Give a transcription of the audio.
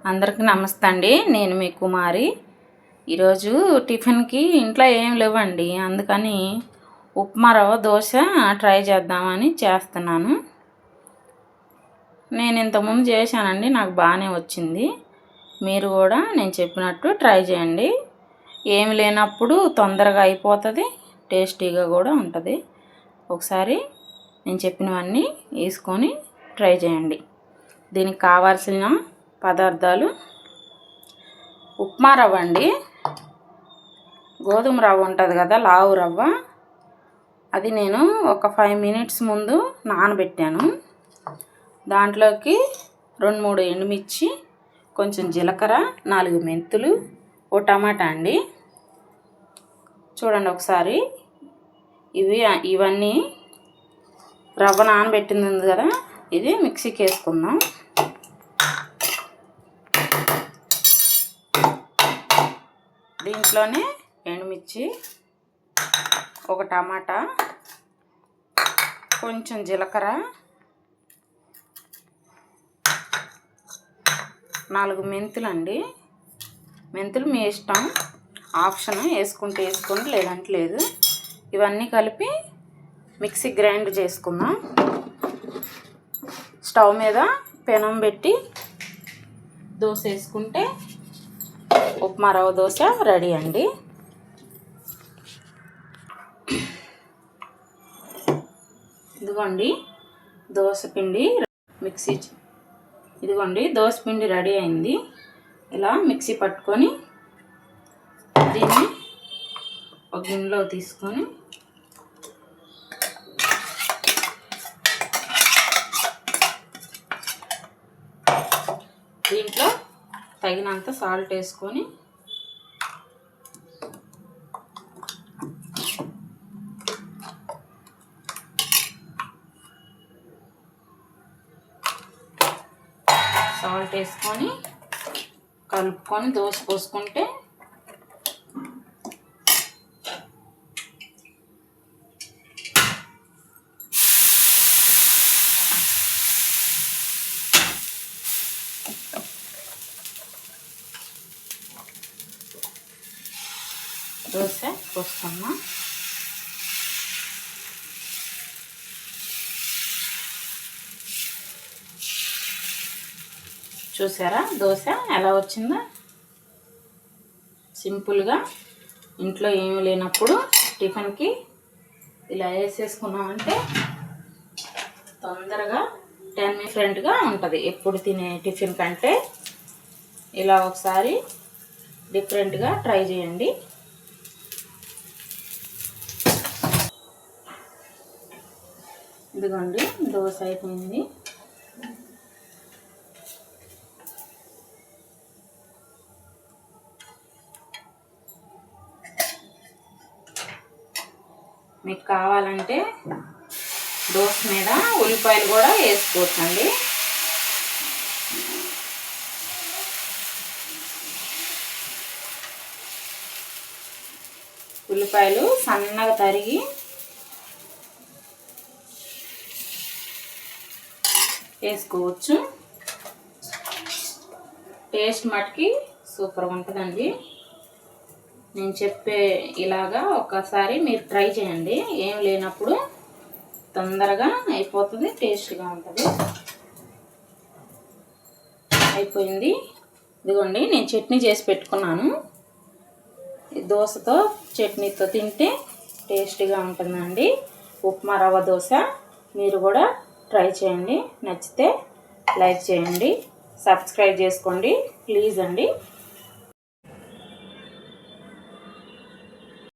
అందరికీ నమస్తే అండి. నేను మీ కుమారి. ఈరోజు టిఫిన్కి ఇంట్లో ఏం లేవండి, అందుకని ఉప్మా రవ్వ దోశ ట్రై చేద్దామని చేస్తున్నాను. నేను ఇంతకుముందు చేశానండి, నాకు బాగానే వచ్చింది. మీరు కూడా నేను చెప్పినట్టు ట్రై చేయండి. ఏమి లేనప్పుడు తొందరగా అయిపోతుంది, టేస్టీగా కూడా ఉంటుంది. ఒకసారి నేను చెప్పినవన్నీ వేసుకొని ట్రై చేయండి. దీనికి కావాల్సిన పదార్థాలు: ఉప్మా రవ్వ అండి, గోధుమ రవ్వ ఉంటుంది కదా, లావు రవ్వ, అది నేను ఒక 5 మినిట్స్ ముందు నానబెట్టాను. దాంట్లోకి 2-3 ఎండుమిర్చి, కొంచెం జీలకర్ర, 4 మెంతులు, ఓ టమాటా అండి. చూడండి ఒకసారి. ఇవన్నీ రవ్వ నానబెట్టింది ఉంది కదా, ఇది మిక్సీకి వేసుకుందాం. దీంట్లోనే ఎండుమిర్చి, ఒక టమాటా, కొంచెం జీలకర్ర, 4 మెంతులు అండి. మెంతులు మీ ఇష్టం, ఆప్షన్, వేసుకుంటే వేసుకోండి, లేదంటే లేదు. ఇవన్నీ కలిపి మిక్సీ గ్రైండ్ చేసుకుందాం. స్టవ్ మీద పెనం పెట్టి దోశ వేసుకుంటే ఉప్మా రవ్వ దోశ రెడీ అండి. ఇదిగోండి దోశ పిండి ఇదిగోండి దోశ పిండి రెడీ అయింది. ఇలా మిక్సీ పట్టుకొని దీన్ని ఒక గిన్నెలో తీసుకొని దీంట్లో తగినంత సాల్ట్ వేసుకొని కలుపుకొని దోశ పోసుకుంటే దోశ పోసుకున్నాం. చూసారా దోశ ఎలా వచ్చిందో? సింపుల్గా ఇంట్లో ఏమీ లేనప్పుడు టిఫిన్కి ఇలా వేసేసుకున్నామంటే తొందరగా 10 డిఫరెంట్గా ఉంటుంది. ఎప్పుడు తినే టిఫిన్ కంటే ఇలా ఒకసారి డిఫరెంట్గా ట్రై చేయండి. ఇదిగోండి దోశ అయిపోయింది. మీకు కావాలంటే దోశ మీద ఉల్లిపాయలు కూడా వేసుకోవచ్చండి. ఉల్లిపాయలు సన్నగా తరిగి వేసుకోవచ్చు. టేస్ట్ మటుకి సూపర్గా ఉంటుందండి. నేను చెప్పే ఇలాగా ఒకసారి మీరు ట్రై చేయండి. ఏం లేనప్పుడు తొందరగా అయిపోతుంది, టేస్ట్గా ఉంటుంది. అయిపోయింది. ఇదిగోండి నేను చట్నీ చేసి పెట్టుకున్నాను. దోశతో చట్నీతో తింటే టేస్టీగా ఉంటుందండి ఉప్మా రవ్వ దోశ. మీరు కూడా ట్రై చేయండి. నచ్చితే లైక్ చేయండి, సబ్స్క్రైబ్ చేసుకోండి ప్లీజ్ అండి.